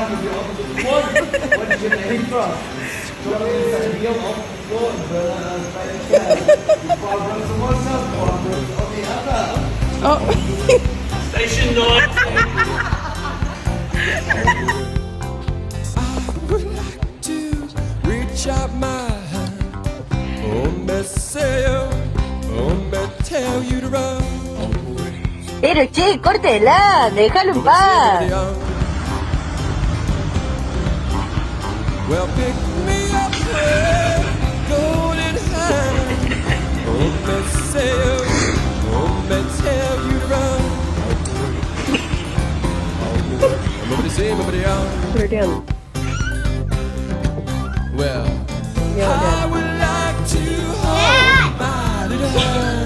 What is your name from? From inside here of phone, Problem so what's up? Okay, Oh. Station noise. I would like to reach out my hand. Oh, me say, oh, me tell you to run. Pero che, córtela, déjalo en paz. Well, pick me up with golden hand. Oh, me say, oh, me tell you to run. Nobody say, nobody out. Brilliant. Well, Yeah, I would like to hold my little hand.